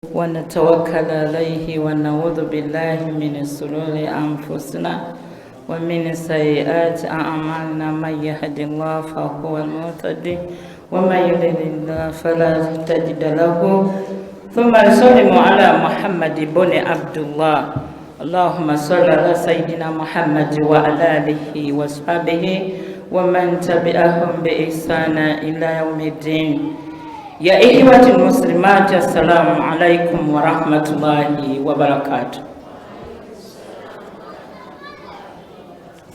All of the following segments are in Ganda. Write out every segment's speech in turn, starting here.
ونتوكل عليه ونعوذ بالله من شرور أنفسنا ومن سيئات أعمالنا. من يهد الله فهو المهتدي ومن يضلل فلا تجد له. ثم نسلم على محمد بن عبد الله. اللهم صل على سيدنا محمد وعلى آله وصحبه ومن تبعهم بإحسان إلى يوم الدين. يا إخوة المسلمات، السلام عليكم ورحمة الله وبركاته.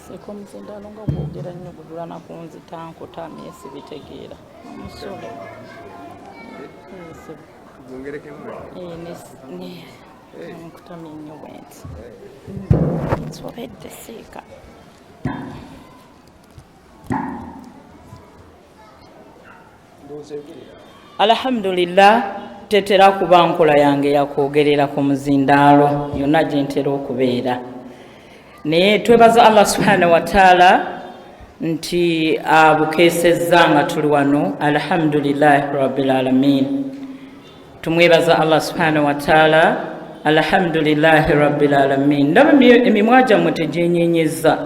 Sekomzindalonga bogera nnyo budulana kunzi tanko tamye sibitegeera omusolo bongereke ne nkutamye nnyo bwenti nsobedde siika. Alhamdulillah, tetera kuba nkola yange yakwogerera ku muzindaalo yonna gye ntera okubeera, naye twebaza Allah subhanahu wa ta'ala nti abukeesezza nga tuli wano. Alhamdulillahi rabbil alamin. Tumwebaza Allah subhanahu wa ta'ala. Alhamdulillahi rabbil alamin. Ndaba emimwa gyammwe tegyenyenyezza.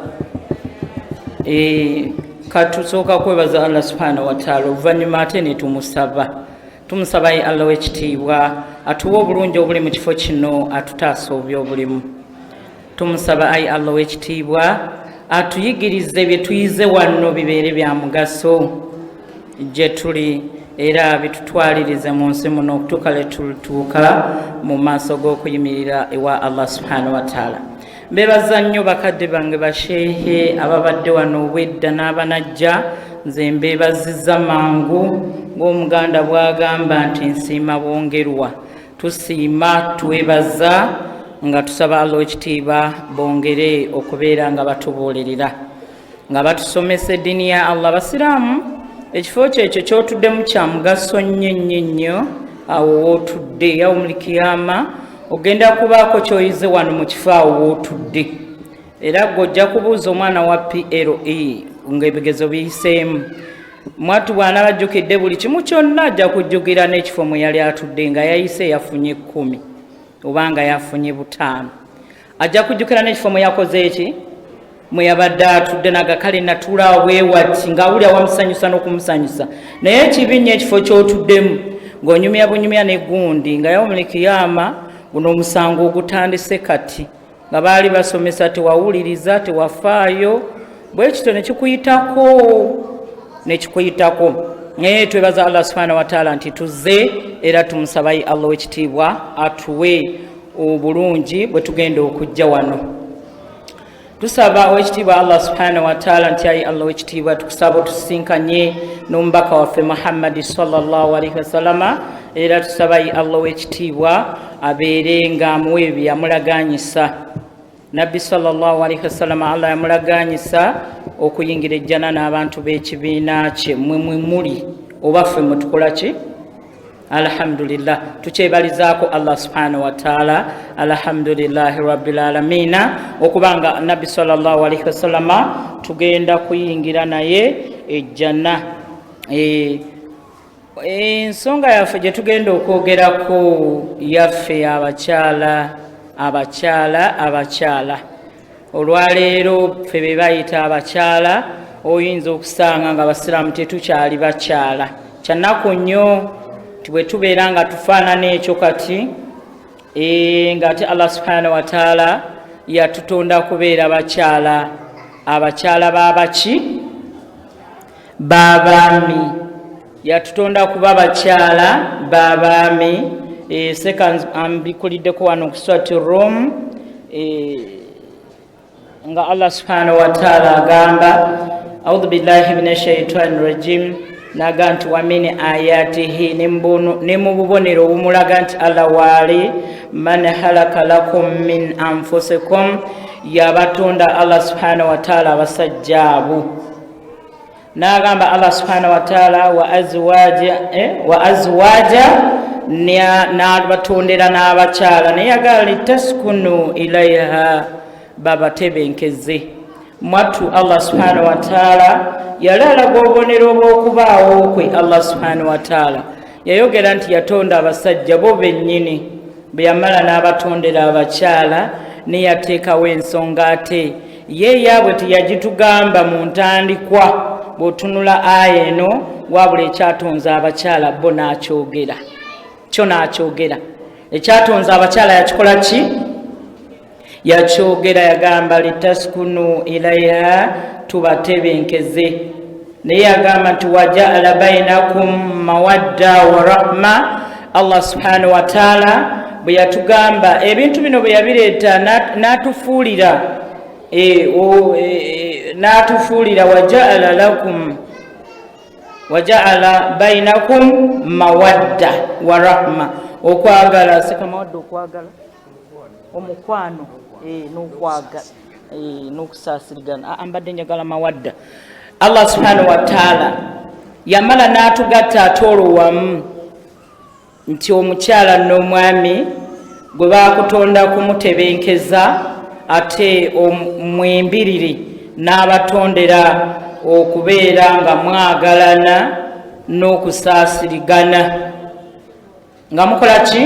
Katusooka kwebaza Allah subhanahu wa ta'ala, oluvannyuma ate ne tumusaba ye Allah w'ekitiibwa atuwa obulungi obuli mu kifo kino, atutaasa obubi obulimu. Tumusaba ayi Allah w'ekitiibwa atuyigirize bye tuyize wano bibeere bya mugaso gye tuli, era bitutwalirize mu nsi muno okutuuka le tutuuka mu maaso g'okuyimirira ewa Allah subhanahu wa ta'ala. Mbebaza nnyo bakadde bange basheehe ababadde wano obwedda n'abanajja. Nze mbebazizza mangu ng'omuganda bw'agamba nti nsiima bongerwa. Tusiima twebaza nga tusaba Allah ekitiibwa bongere okubeera nga batubuulirira, nga batusomesa eddiini ya Allah. Basiraamu, ekifo kyekyo ky'otuddemu kya mugaso nnyo. Awo wootudde yawmul kiyama ogenda kubaako ky'oyize wano mu kifo awo wootudde, era gojja kubuuza omwana wa PLE ng'ebigezo biyiseemu. Mwatu bwana bajjukidde buli kimu kyonna ajja kujjukira n'ekifo mwe yali atudde nga yayise yafunye 10 oba nga yafunye 5. Ajja kujjukira n'ekifo mwe yakoze eki, mwe yabadde atudde nagakale natuula bwewati ng'awulira wamusanyusa n'okumusanyusa, naye ekibi nnyo ekifo ky'otuddemu ng'onyumya bunyumya n'egundi nga yawmul kiyama guno omusango ogutandise kati nga baali basomesa tewawuliriza tewafaayo bwe kityo nekikuyitako. Naye twebaza Allah subhanahu wa ta'ala nti tuzze era tumusabayi Allah w'ekitiibwa atuwe obulungi bwe tugenda okujja wano. Tusaba ow'ekitiibwa Allah subhanahu wa ta'ala nti ayi Allah w'ekitiibwa tukusaba otusinkanye n'omubaka waffe Muhammad sallallahu alaihi wasallama, era tusabayi Allah w'ekitiibwa abeere ng'amuwa ebyo yamulaganyisa. Nabbi sallallahu alaihi wasallama Allah yamulaganyisa okuyingira ejjana n'abantu b'ekibiina kye. Mwe muli oba ffe mwe tukola ki? Alhamdulillah, tukyebalizaako Allah subhanahu wa ta'ala. Alhamdulillahi rabbil alamina, okubanga Nabbi sallallahu alaihi wasallama tugenda kuyingira naye ejjana. Ensonga yaffe gye tugenda okwogerako yaffe abakyala. Olwaleero ffe be bayita abakyala oyinza okusanga nga basiraamu tetukyali bakyala. Kyannaku nnyo bwe tubeera nga tufaanana ekyo kati ng'ate Allah subhanahu wa ta'ala yatutonda kubeera bakyala. Abakyala babaki? B'abaami. Yatutonda kuba bakyala b'abaami. Seka mbikuliddeko wano ku Swati Rum nga Allah subhanahu wa ta'ala agamba a'udhu billahi minash shaitani rajim, naga nti wa min ayatihi, ne mu bubonero obumulaga nti Allah waali man halaka lakum min anfusikum, yabatonda Allah subhanahu wa ta'ala abasajja abo. N'agamba Allah subhanahu wa ta'ala wa azwaja n'abatondera n'abakyala, naye agala litaskunu ilaiha, babatebenkeze. Mwattu Allah subhanahu wa ta'ala yali alaga obubonero bw'okubaawo kwe Allah subhanahu wa ta'ala yayogera nti yatonda abasajja bo bennyini bwe yamala n'abatondera abakyala neyateekawo ensonga ate ye yaabwe teyagitugamba mu ntandikwa bw'otunula aya eno wabula ekyatonza abakyala bo n'akyogera kyo n'akyogera ekyatonza abakyala yakikola ki yakyogera yagamba litaskunu ilaiha tubatebenkeze naye yagamba nti wajaala bainakum mawadda wa rahma Allah subhanahu wa taala bwe yatugamba ebintu bino bwe yabireeta n'atufuulira wajaala bainakum mawadda wa rahma okwagala seka mawadda okwagala omukwano n'okwagala n'okusaasirigana mbadde njagala mawadda Allah subhanahu wa taala yamala n'atugatta ate olwo wamu nti omukyala n'omwami gwe baakutonda kumutebenkeza ate mwembiriri n'abatondera okubeera nga mwagalana n'okusaasirigana nga mukola ki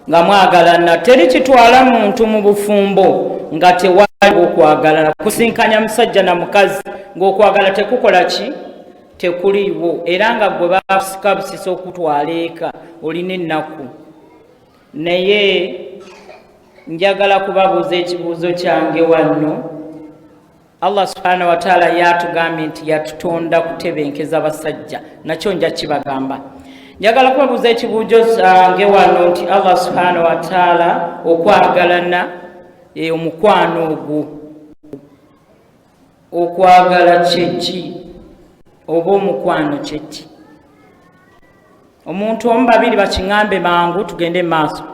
nga mwagalana teri kitwala muntu mu bufumbo nga tewali okwagalana kusinkanya musajja na mukazi ng'okwagala tekukola ki tekuliiwo era nga gwe bakusika busisa okutwala eka olina ennaku naye njagala kubabuuza ekibuuzo kyange wanno Allah subhanahu wa taala yatugambye nti yatutonda kutebenkeza basajja nakyo nja kibagamba njagala kubabuuza ekibuuzo kyange wano nti Allah subhanahu wa taala okwagalana omukwano ogwo okwagala kyeki oba omukwano kyeki omuntu omu babiri bakiŋŋambe mangu tugende maaso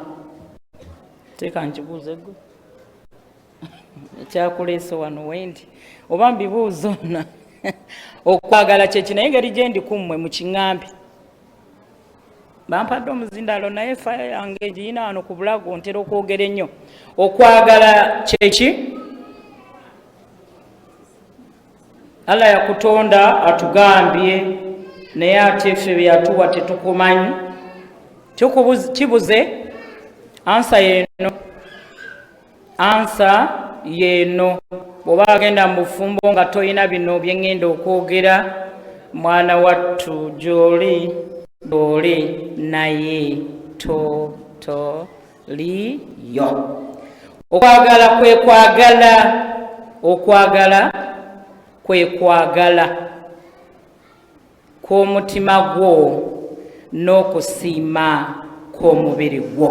teeka nkibuuze gwe ekyakuleese wano wendi oba mbibuuzo na okwagala kyeki naye engeri gye ndi kummwe mukiŋŋambe bampadde omuzindaalo naye faya yange ngiyina wano ku bulago ntera okwogera ennyo okwagala kyeki Allah yakutonda atugambye naye ate ffe bye yatuwa tetukumanyi kibuze ansa yeeno bw'oba agenda mu bufumbo nga toyina bino bye ŋŋenda okwogera mwana wattu gy'oli dole naye liyo okwagala kwe kwagala kw'omutima gwo n'okusiima kw'omubiri gwo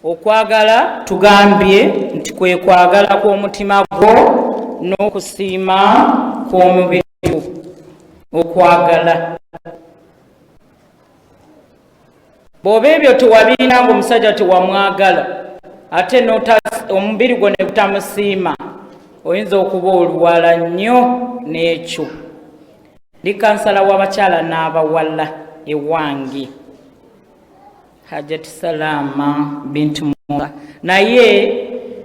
okwagala tugambye nti kwe kwagala kw'omutima gwo n'okusiima kw'omubiri gwo okwagala bw'oba ebyo tewabirina ng'omusajja tewamwagala ate omubiri gwo ne gutamusiima oyinza okuba oluwala nnyo n'ekyo ndi kansala w'abakyala n'abawala ewange Hajati Salama bintu munga naye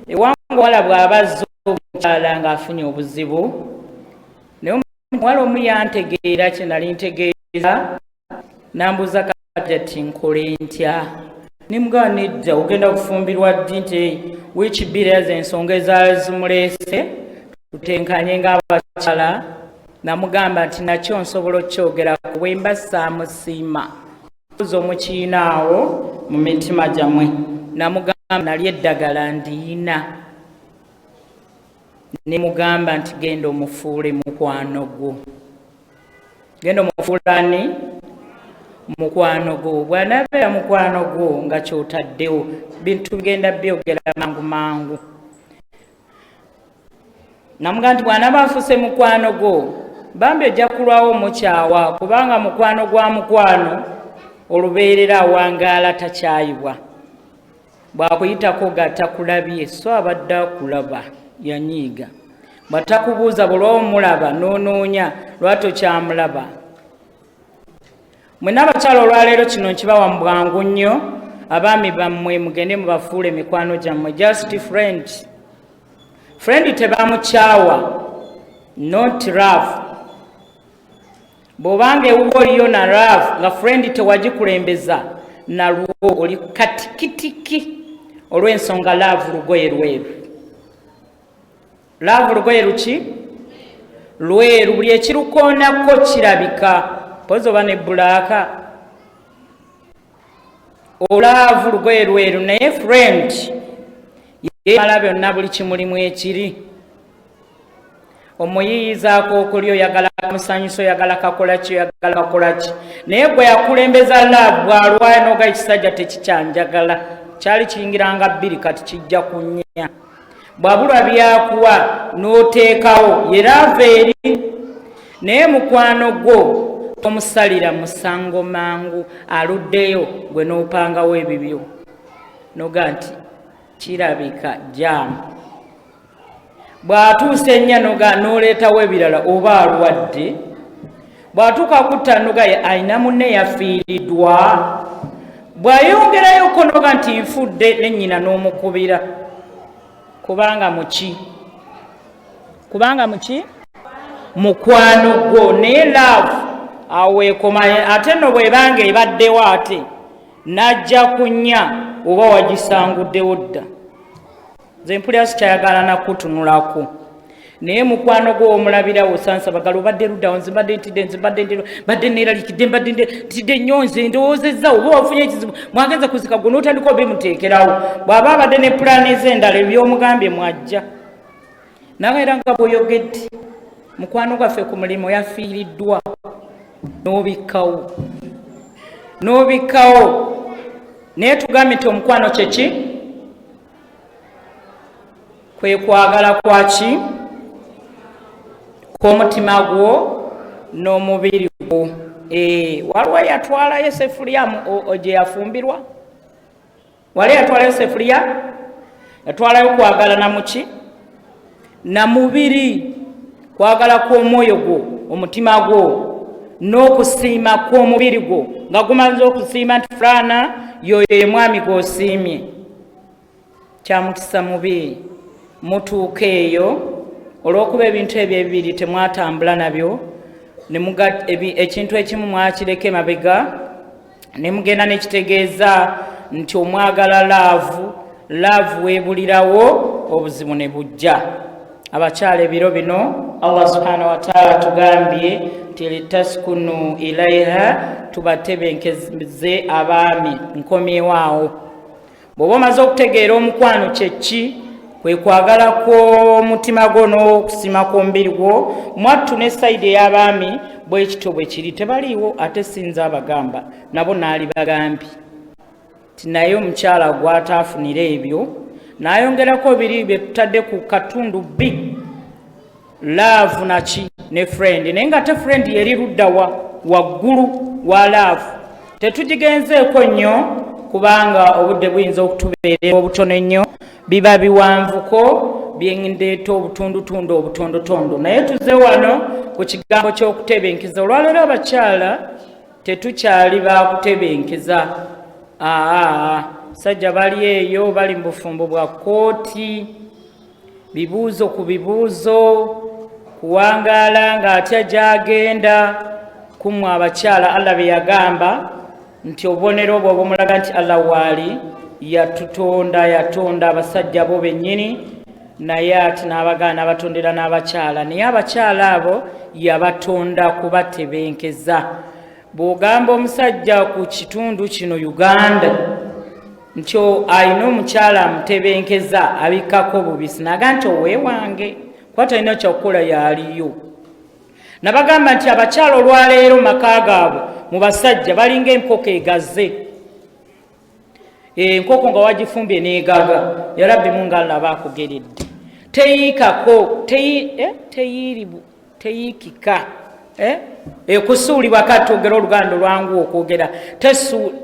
ewange wala bw'abazza omukyala ng'afunye obuzibu naye omuwala omu yantegeera kye nali ntegeeza nambuuza Hajati nkole ntya nimugaba nedda ogenda kufumbirwa ddi nti wikibbira ensonga ezaali zimuleese tutenkanye ng'abakyala namugamba nti nakyo nsobola okyogera bwe mba saamusiima obuuza omukiinaawo mu mitima gyammwe namugamba nali eddagala ndiyina nemugamba nti genda omufuule mukwano gwo genda omufuulani mukwano gwo bw'anabeera mukwano gwo nga kyotaddewo bintu bigenda byogera mangu namugamba nti bw'anaba afuuse mukwano gwo bambi ojja kulwawo omukyawa kubanga mukwano gwa mukwano olubeerera awangaala takyayibwa bw'akuyitako gatakulabye so abadde akulaba yanyiiga bw'atakubuuza bulwawo mulaba n'onoonya lwatu kyamulaba mwenna abakyala olwaleero kino nkibawa mu bwangu nnyo abaami bammwe mugende mubafuula emikwano gyammwe just friend tebamukyawa not love. Bw'obanga ewuwo oliyo na love nga friend tewagikulembeza nalwo oli katikitiki olw'ensonga love lugoye lweru. Love lugoye luki? Lweru, buli ekirukoonako kirabika. Pozi oba ne bbulaaka. Olaavu lugoye lweru, naye friend yemala byonna buli kimulimu ekiri. Omuyiyizaako okulya oyagala kamusanyusa, oyagala kakolaki, oyagala kakolaki. Naye gwe yakulembeza laavu bw'alwala n'oga ekisajja tekikyanjagala. Kyali kiyingiranga 2 kati kijja kunnya. Bwabulwa byakuwa n'oteekawo ye laavu eri. Naye mukwano gwo tomusalira musango mangu, aluddeyo gwe n'opangawo ebibyo noga nti kirabika jaamu. Bw'atuusa ennya noga n'oleetawo ebirala oba alwadde. Bw'atuuka kutta noga ye ayina munne yafiiriddwa. Bw'ayongerayoko noga nti nfudde, ne nnyina n'omukubira. Kubanga muki? Kubanga muki? Mukwano gwo. Naye laavu awo ekoma. Ate no bw'ebanga ebaddewo ate najja kunnya oba wagisanguddewo dda. Nze mpulira sikyayagala nakutunulako. Naye mukwano gwo omulabirawo sansabagala obadde luddawo, nze mbadde ntidde, nze mbadde neeralikidde, mbadde ntidde nnyo, nze ndowoozezza oba wafunye ekizibu mwagenza kuzika gwe n'otandika obimuteekerawo. Bw'aba abadde ne pulaani ez'endala ebyomugambye mwajja. Nawe era nga bw'oyogedde mukwano gwaffe ku mulimu yafiiriddwa n'obikkawo. Naye tugambye nti omukwano kyeki? Kwe kwagala kwaki? Kw'omutima gwo n'omubiri gwo. Waliwo yatwalayo esefulya gye yafumbirwa? Wali yatwalayo esefulya? Yatwalayo kwagala na muki? Na mubiri. Kwagala kw'omwoyo gwo, omutima gwo, n'okusiima kw'omubiri gwo nga gumaze okusiima nti fulaana yoyo ye mwami gw'osiimye. Kyamukisa mubi mutuuka eyo olw'okuba ebintu ebyo ebibiri temwatambula nabyo, ekintu ekimu mwakireka emabega ne mugenda nekitegeeza nti omwagala laavu weebulirawo obuzibu ne bujja. Abakyala ebiro bino Allah subhanahu wa ta'ala tugambye nti litaskunu ilaiha, tubatebenkeze abaami. Nkomyewo bw'oba omaze okutegeera omukwano kyeki, kwe kwagala kw'omutima gwo n'okusiima kw'omubiri gwo, mwattu ne sayidi ey'abaami bwekityo bwe kiri. Tebaliiwo ate sinza abagamba, nabo naali bagambi ti naye omukyala gw'ataafunira ebyo n'ayongerako biri bye tutadde ku katundu B, laavu naki ne friend. Naye nga te friend yeri ludda waggulu wa laavu. Tetugigenzeeko nnyo kubanga obudde buyinza okutubeerera obutono ennyo, biba biwanvuko byendeeta obutondotondo. Naye tuze wano ku kigambo ky'okutebenkeza. Olwaleero abakyala tetukyali bakutebenkeza. Sajja bali eyo bali mu bufumbo bwa kooti, bibuuzo ku bibuuzo, kuwangaala ng'atya gy'agenda. Kummwe abakyala Allah be yagamba nti obubonero obwo obumulaga nti Allah waali yatonda abasajja bo bennyini, naye ati n'abagaana abatondera n'abakyala. Naye abakyala abo yabatonda kubatebenkeza. Bw'ogamba omusajja ku kitundu kino Uganda nti ayina omukyala amutebenkeza abikkako bubisi, naga nti oweewange kuba talina kyakukola yaaliyo. Nabagamba nti abakyala olwaleero maka gaabwe mu basajja balinga enkoko egaze. Enkoko nga wagifumbye n'egaga. Ya Rabbi mungu Allah abakugeredde. Teyiikako, teyiikika. Kusuulibwa kati ogera oluganda olwangu okwogera.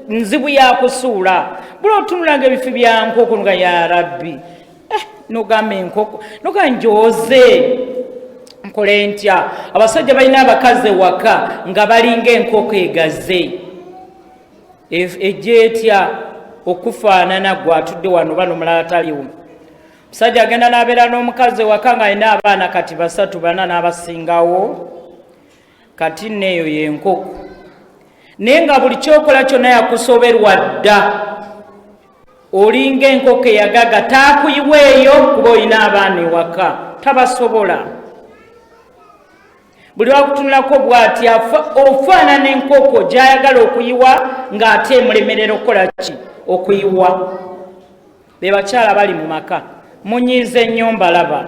Nzibu ya kusuula. Bula otunulanga ebifi bya nkoko nga ya Rabbi. Nogamba enkoko. Noga njoze. Nkole ntya. Abasajja balina abakazi waka nga balinga enkoko egaze. Ejja etya okufaanana gwe atudde wano bano mulala taliwo. Musajja agenda n'abeera n'omukazi waka nga alina abaana kati 3 4 n'abasingawo kati neeyo y'enkoko naye nga buli kyokola kyonna yakusoberwa dda olinga enkoko eyagaga taakuyiweeyo kuba olina abaana ewaka tabasobola buli wakutunulako bw'ati ofaanana enkoko gy'ayagala okuyiwa ng'ate emulemerera okukola ki okuyiwa be bakyala bali mu maka munyiize nnyo mbalaba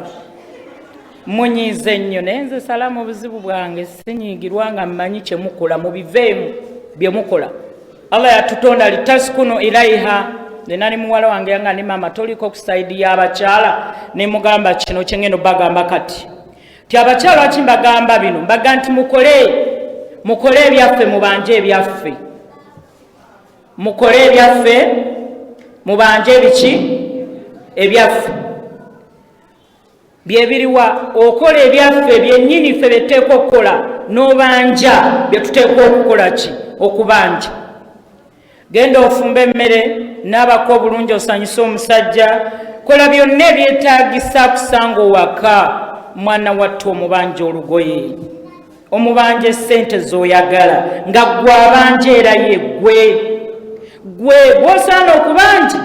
munyiize nnyo naye nze Salama obuzibu bwange sinyiigirwa nga mmanyi kye mukola mubiveemu bye mukola Allah yatutonda litaskunu ilaiha nali muwala wange yanga ne mama toliko ku side y'abakyala ne mugamba kino kyengendo bagamba kati ti abakyala lwaki mbagamba bino mbaga nti mukole ebyaffe mubanje ebyaffe mukole ebyaffe mubanje ebiki ebyaffe byebiriwa okola ebyaffe byennyini ffe beteekwa okukola n'obanja bye tuteekwa okukola ki okubanja genda ofumba emmere n'abako obulungi osanyusa omusajja kola byonna ebyetaagisa kusanga owaka mwana wattu omubanja olugoye omubanja essente z'oyagala nga gwe abanja era ye gwe bw'osaana okubanja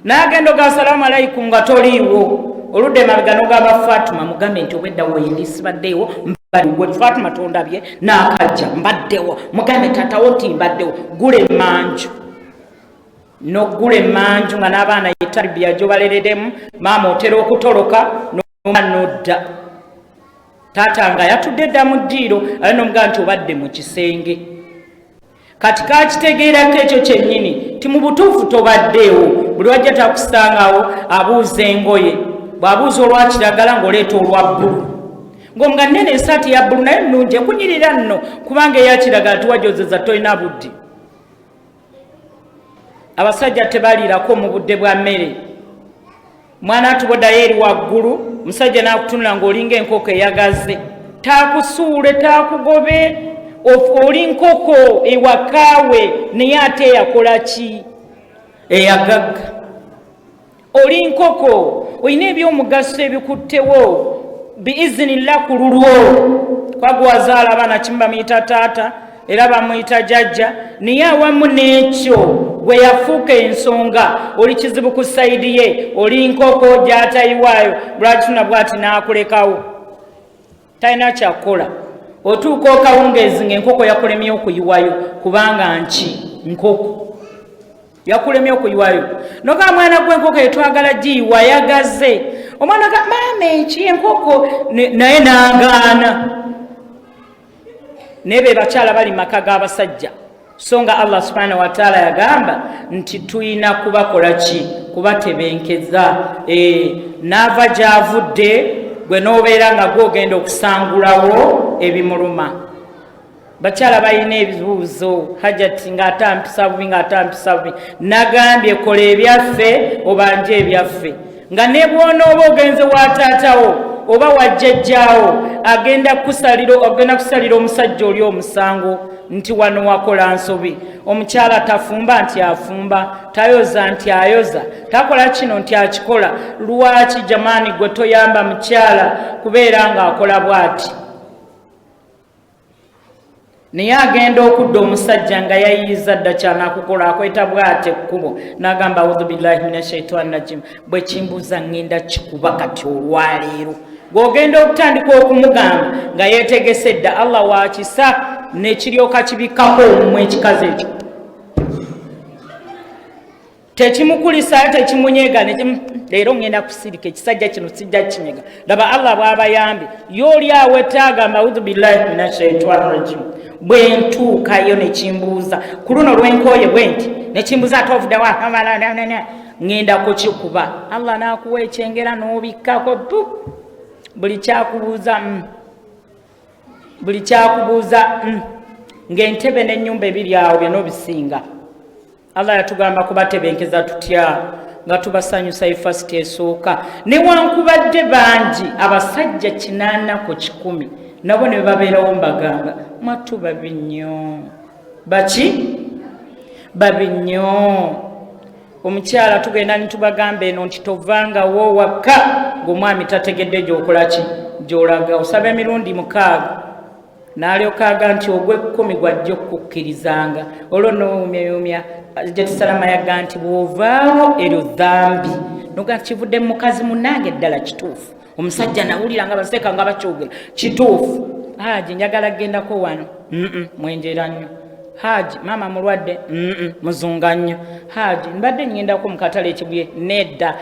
n'agenda oga salaamu alaykum nga toliiwo oludde mabega n'ogamba Fatuma mugambe nti obwedda wendi sibaddeewo mbaddewo Fatuma tondabye n'akajja mbaddewo mugambe taatawo nti mbaddewo gula emmanju n'ogula emmanju nga n'abaana yetarbia gy'obaleredemu maama otera okutoloka n'odda taata nga yatudde dda mu ddiiro ale n'omugamba nti obadde mu kisenge kati kakitegeerako ekyo kyennyini ti mu butuufu tobaddeewo buli wajja takusangawo abuuza engoye bw'abuuza olwa kiragala ng'oleeta olwa bbulu ng'omuga nnene esaati ya bbulu naye nnungi ekunyirira nno kubanga eya kiragala tiwajozeza tolina budde abasajja tebaliirako mu budde bwa mmere mwana atuboddayo eri waggulu musajja n'akutunula ng'olinga enkoko eyagaze taakusuule taakugobe oli nkoko ewakaawe naye ate yakola ki eyagagga oli nkoko olina ebyomugaso ebikuttewo biizinillah ku lulwo kwagwazaala abaana kimu bamuyita taata era bamuyita jjajja naye awamu n'ekyo bwe yafuuka ensonga oli kizibu ku sayidi ye oli nkoko gy'atayiwaayo bulwakituna bw'ati n'akulekawo talina kyakola otuuka okawungeezi ng'enkoko yakulemye okuyiwayo kubanga nki nkoko yakulemye okuyiwayo noga mwana gw'enkoko etwagala giyiwa yagaze omwana ga maama eki enkoko naye n'agaana naye be bakyala bali maka g'abasajja so nga Allah subhanahu wa ta'ala yagamba nti tuyina kubakola ki kubatebenkeza n'ava gy'avudde gwe n'obeera nga gw'ogenda okusangulawo ebimuluma bakyala balina ebibuuzo hajati ng'atampisa bubi ng'atampisa bubi nagambye kola ebyaffe obanje ebyaffe nga ne bw'onooba ogenze wa taatawo oba wajjajjaawo agenda kusalira omusajja oli omusango nti wano wakola nsobi omukyala tafumba nti afumba tayoza nti ayoza takola kino nti akikola lwaki jamaani gwe toyamba mukyala kubeera ng'akola bw'ati naye agenda okudda omusajja nga yayiyiza dda kyanakukola akweta bw'ate ekkubo n'agamba audhu billahi minashaitani rajim bwe kimbuuza ngenda kikuba kati olwaleero gw'ogenda okutandika okumugamba nga yeetegese dda Allah wakisa nekiryoka kibikkako omumwe ekikazi ekyo tekimukulisayo tekimunyeega leero ngenda kusirika ekisajja kino sijja kinyega laba Allah bw'abayambye yooli awo etagamba audhu billahi minashaitani rajim bwe ntuukayo nekimbuuza ku luno lwenkooye bwe nti nekimbuuza ate ovuddewa ngenda kukikuba Allah n'akuwa ekyengera n'obikkako buli kyakubuuza ng'entebe n'ennyumba ebiri awo byonna obisinga Allah yatugamba kubatebenkeza tutya nga tubasanyusa ifasiti esooka newankubadde bangi abasajja 8 ku 100 nabo ne babeerawo mbagamba mwattu babi nnyo baki babi nnyo omukyala tugenda nitubagambe eno nti tovangawo waka ng'omwami tategedde gy'okola ki gy'olaga osaba emirundi 6 n'alyokaga nti ogw'ekkumi gwajja okukkirizanga olwo n'owumyawumya Salama yagga nti bw'ovaawo eryo dhambi noga kivudde mu mukazi munnange ddala kituufu omusajja nawulira nga baseka nga bakyogera kituufu haji njagala gendako wano mwenjera nnyo haji mama mulwadde muzunga nnyo haji mbadde ngendako mu katale ekibuye nedda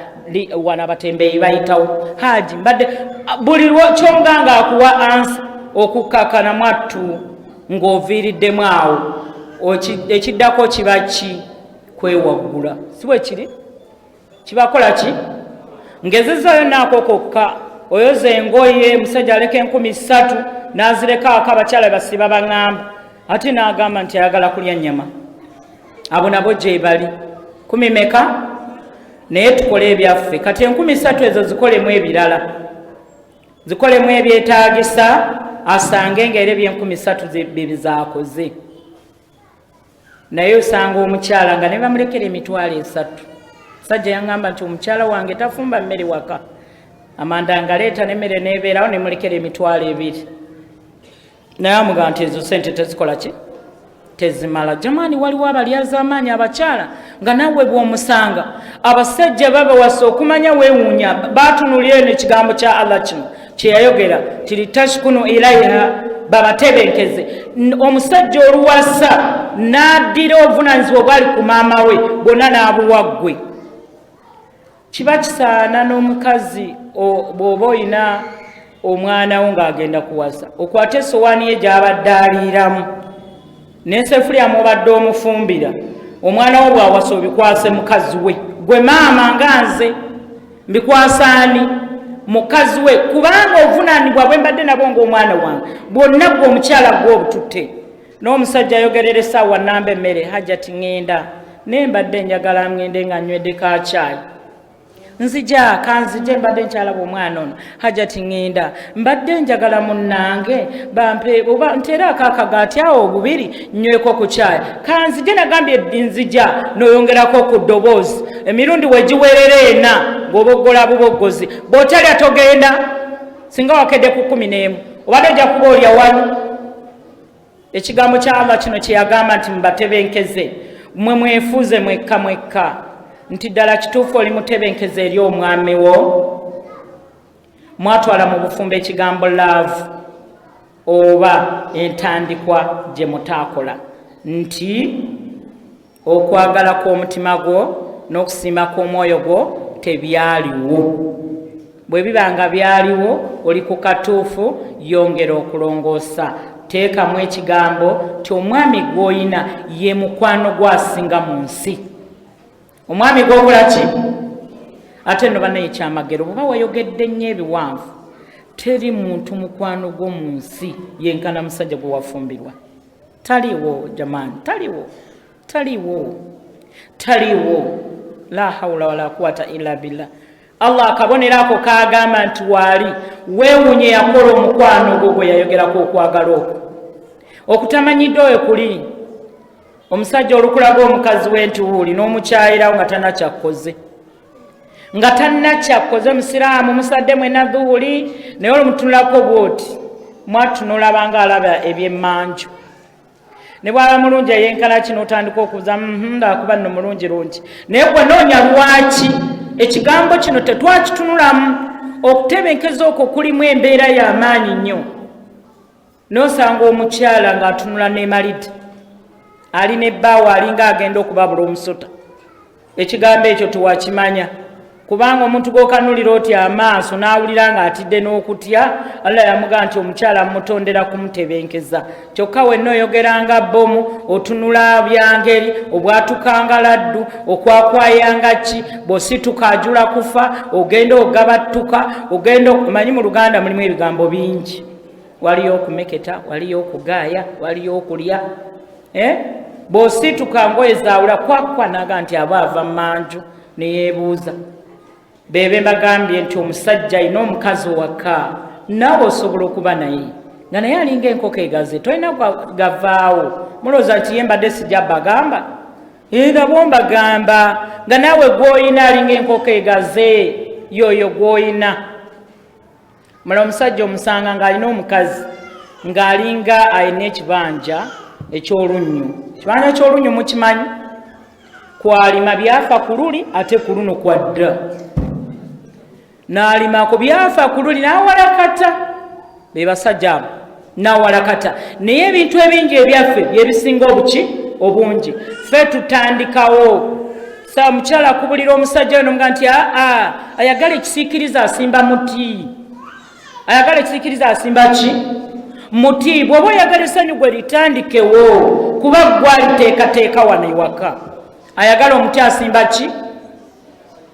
wana abatembeeyi bayitawo haji mbadde buli kyonganga akuwa ansa okukakana mwattu ng'oviiriddemu awo ekiddako kiba ki kwewaggula si bwe kiri kibakola ki ngezezzayo naako kokka oyoza engoye musajja aleka 3,000 n'azirekaako abakyala basiba baŋŋamba ate n'agamba nti ayagala kulya nnyama abo nabo gye bali 10 meka naye tukole ebyaffe kati 3,000 ezo zikolemu ebirala zikolemu ebyetaagisa asange ng'era ebye3,000 bizaakoze naye osanga omukyala nga ne bamulekera 3,000 sajja yaŋŋamba nti omukyala wange tafumba mmere waka amanda ngaleeta n'emmere n'ebeerawo ne mulekera 2,000 naye amugaa nti ezo sente tezikola ki tezimala jamaani waliwo abalyaza amaanyi abakyala nga nawe bw'omusanga abasajja babawasa okumanya weewuunya baatunulira eno ekigambo kya Allah kino kye yayogera tilitashkunu ilaiha babatebenkeze omusajja oluwasa n'addira obuvunaanyizibwa obwali ku maama we bwonna n'abuwaggwe kiba kisaana n'omukazi bw'oba oyina omwana wo ng'agenda kuwasa okwate esowaani ye gy'abadde aliiramu n'esefulya mw'obadde omufumbira omwana wo bw'awasa obikwase mukazi we gwe maama nga nze mbikwasaani mukazi we kubanga obuvunaanibwa bwe mbadde nabwo ng'omwana wange bwonna gwe omukyala gwe obututte n'omusajja ayogerera essaawa nnamba emmere hajjati ŋŋenda naye mbadde njagala ŋŋende nga nywedde ka caayi nzija kanzije mbadde nkyalaba omwana ono hajjati ŋŋenda mbadde njagala munnange bampe oba nteera akaakagaati awo 2 nyweko ku caayi kanzije nagambye nzija n'oyongerako ku ddoboozi emirundi wegiwerera ena ng'oboggola buboggozi bw'otalya togenda singa wakedde ku 11 obadde ojja kuba olya wano ekigambo kya Allah kino kye yagamba nti mubatebenkeze mmwe mwefuuze mwekka mwekka nti ddala kituufu oli mutebenkeze eri omwami wo mwatwala mu bufumbo ekigambo love oba entandikwa gye mutaakola nti okwagala kw'omutima gwo n'okusiima kw'omwoyo gwo tebyaliwo bwe biba nga byaliwo oli ku katuufu yongera okulongoosa teekamu ekigambo ti omwami gw'oyina ye mukwano gwasinga mu nsi omwami gw'okola ki ate nno banaye kyamagero bw'oba wayogedde nnyo ebiwanvu teri muntu mukwano gwo mu nsi yenkana musajja gwe wafumbirwa taliwo jamaani taliwo la hawla wala quwata illa billah Allah akabonera ako kaagamba nti waali weewunye yakola omukwano gwo gwe yayogerako okwagala okwo okutamanyiddwa we kuli omusajja olukulaga omukazi we nti wuuli n'omukyayirawo nga tannakyakoze musiraamu musadde mwena dhuuli naye olumutunulako bwoti mwatunula banga alaba ebyemmanju ne bwaba mulungi eyenkana kino otandika okuza ndaakuba nno mulungi naye gwe noonya lwaki ekigambo kino tetwakitunulamu okutebenkeza okwo kulimu embeera y'amaanyi nnyo n'osanga omukyala ng'atunula n'emalidde alina ebbaawa alinga agenda okubabula omusota ekigambo ekyo tewakimanya kubanga omuntu g'okanulira oti amaaso n'awulira ng'atidde n'okutya Allah yamugamba nti omukyala mutondera kumutebenkeza kyokka wenna oyogeranga bbomu otunula byangeri obwatukanga laddu okwakwayanga ki bw'osituka ajula kufa ogenda ogabattuka ogenda omanyi mu Luganda mulimu ebigambo bingi waliyo okumeketa waliyo okugaaya waliyo okulya bw'osituka ngoye zaawula kwakwa naga nti aba ava manju neyeebuuza bebe mbagambye nti omusajja alina omukazi owaka naawe osobola okuba naye nga naye alinga enkoko egaze tolina gavaawo mulowooza nti ye mbadde sijja bagamba era bomba gamba nga nawe gwoyina alinga enkoko egaze yoyo gwoyina. Mala omusajja omusanga ng'alina omukazi ng'alinga alina ekibanja eky'olunnyu. Ekibanja eky'olunnyu mukimanyi? Kwalima byafa ku luli ate ku luno kwadda. N'alimako byafa ku luli n'awalakata. Be basajja abo n'awalakata. Naye ebintu ebingi ebyaffe byebisinga obungi. Ffe tutandikawo. Saa mukyala kubulira omusajja ono nga nti ayagala ekisiikiriza asimba muti. Ayagala ekisiikiriza asimba ki? Muti. Bw'oba oyagala essanyu gwe litandikewo kuba gwaliteekateeka wano ewaka. Ayagala omuti asimba ki?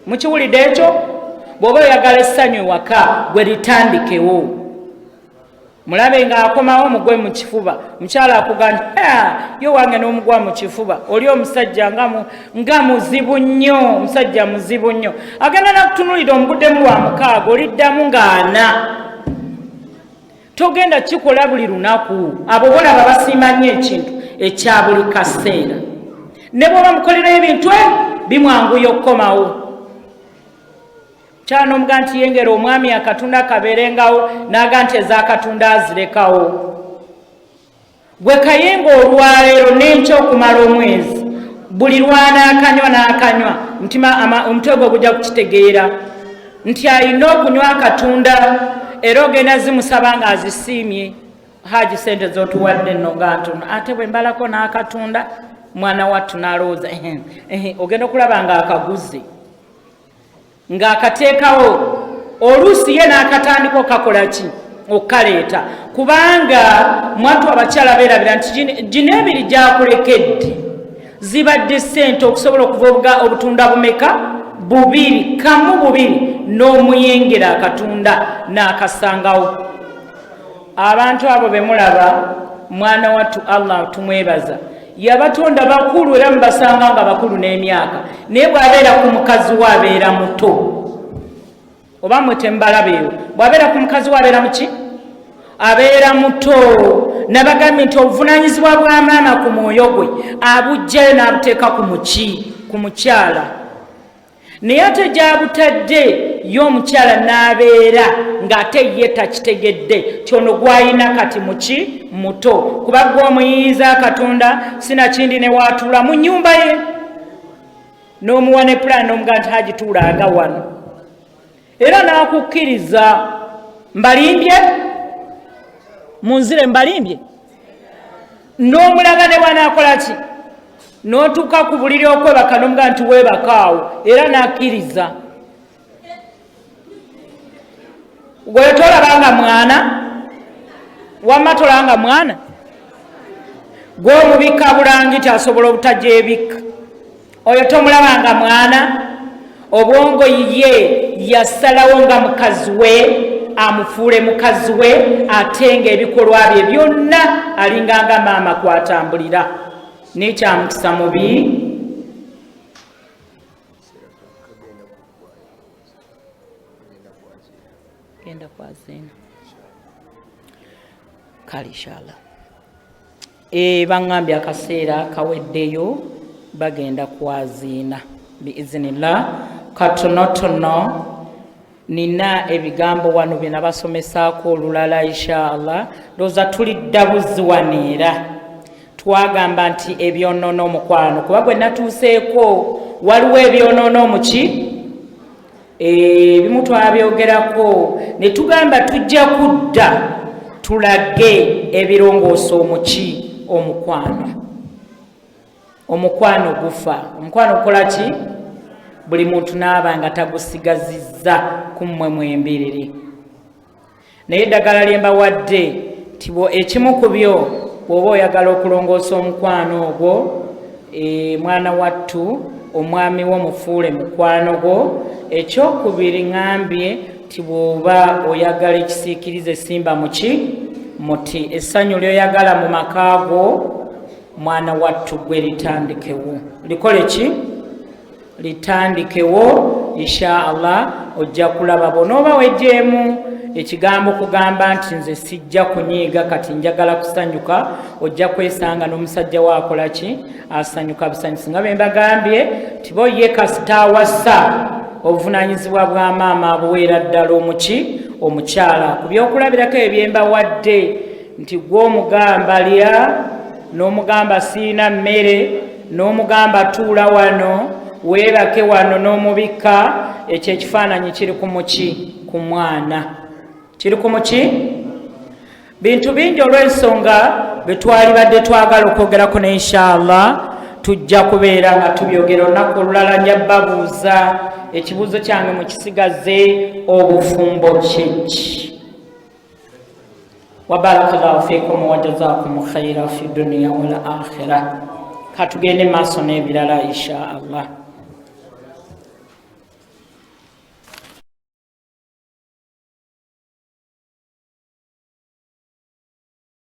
Mukiwulidde ekyo? Bw'oba oyagala essanyu ewaka gwe litandikewo. Mulabe nga akomawo omugwe mu kifuba. Mukyala akugamba yo wange n'omugwa mu kifuba. Oli omusajja nga muzibu nnyo. Omusajja muzibu nnyo. Agenda nakutunulira omuguddemu lwa mukaaga oliddamu ng'ana. Togenda kikola buli lunaku. Abo bolaba basiima nnyo ekintu ekya buli kaseera. Ne bw'oba mukolera ebintu bimwanguya okukomawo. Kyano omuga nti yengera omwami akatunda kabeerengawo n'aga nti ez'akatunda azirekawo. Gwe kayenga olwaleero n'enkya okumala omwezi. Buli lwanaakanywa n'akanywa omutwe gwe gujja kukitegeera nti alina okunywa akatunda era ogenda zimusaba nga azisiimye. Haji sente z'otuwadde nno nga ntono ate bwe mbalako n'akatunda mwana wattu n'alowooza ogenda okulaba nga akaguze ng'akateekawo oluusi ye n'akatandika okakola ki? Okukaleeta. Kubanga mwattu abakyala beerabira nti gino ebiri gyakulekedde zibadde ssente okusobola okuva obutunda bumeka? Bubiri. Kamu bubiri n'omuyengera akatunda n'akasangawo. Abantu abo be mulaba mwana wattu Allah tumwebaza. Yabatonda bakulu era mubasanga nga bakulu n'emyaka. Naye bw'abeera ku mukazi we abeera muto. Oba mwe tembalabeewo. Bw'abeera ku mukazi we abeera muki? Abeera muto. Nabagambye nti obuvunaanyizibwa bwa maama ku mwoyo gwe abugjayo n'abuteeka ku mukyala. Naye ate gy'abutadde y'omukyala n'abeera ng'ate ye takitegedde kyono gw'alina kati muki? Muto. Kuba gw'omuyiiza akatunda sinakindi ne waatuula mu nnyumba ye n'omuwa ne pulaani n'omuga nti hagituulanga wano era n'akukkiriza. Mbalimbye munzire mbalimbye n'omulaga ne bwanaakola ki? N'otuuka ku buliri okwebaka n'omuga nti weebakaawo era n'akkiriza. Gwe tolabanga mwana wamma tolanga mwana gw'omubika bulangiti asobola obutajeebika. Oyo tomulabanga mwana. Obwongo ye yasalawo nga mukazi we amufuule mukazi we ate ng'ebikolwa bye byonna alinganga maama kwatambulira. N'ekyamukisa mubi genda kwazina kale inshallah. Bangambye akaseera kaweddeyo bagenda kwazina biiznillah. Katonotono nina ebigambo wano bye nabasomesaako olulala inshallah. Ndowooza tulidda buziwaneera. Twagamba nti ebyonoono omukwano kuba gwe natuuseeko waliwo ebyonoono muki? Ebimu twabyogerako ne tugamba tujja kudda tulage ebirongoosa omuki? Omukwano. Omukwano gufa. Omukwano gukola ki? Buli muntu n'aba nga tagusigazizza ku mmwe mwembiriri. Naye eddagala lye mbawadde ti ekimu ku byo bw'oba oyagala okulongoosa omukwano ogwo mwana wattu omwami wo mufuule mukwano gwo. Ekyokubiri ngambye ti bw'oba oyagala ekisiikirize simba muki? Muti. Essanyu lyoyagala mu maka go mwana wattu gwe litandikewo. Likole ki? Litandikewo insha Allah. Ojja kulaba bonooba wejjeemu ekigambo kugamba nti nze sijja kunyiiga kati njagala kusanyuka ojja kwesanga n'omusajja waakola ki asanyuka busanyusi nga bwe mbagambye ti bo ye kasita awasa obuvunaanyizibwa bwa maama abuweera ddala omuki omukyala ku byokulabirako ebyembawadde nti gwe omugamba lya n'omugamba siina mmere n'omugamba tuula wano weebake wano n'omubikka ekyo ekifaananyi kiri ku muki ku mwana kiri ku muki bintu bingi olw'ensonga bwe twalibadde twagala okwogerako ne inshallah tujja kubeera nga tubyogera olunaku olulala nja babuuza ekibuuzo kyange mukisigaze obufumbo kyeki wabarakallahu fikum wajazakum khaira fi dunya wal akhirah katugende maaso n'ebirala inshallah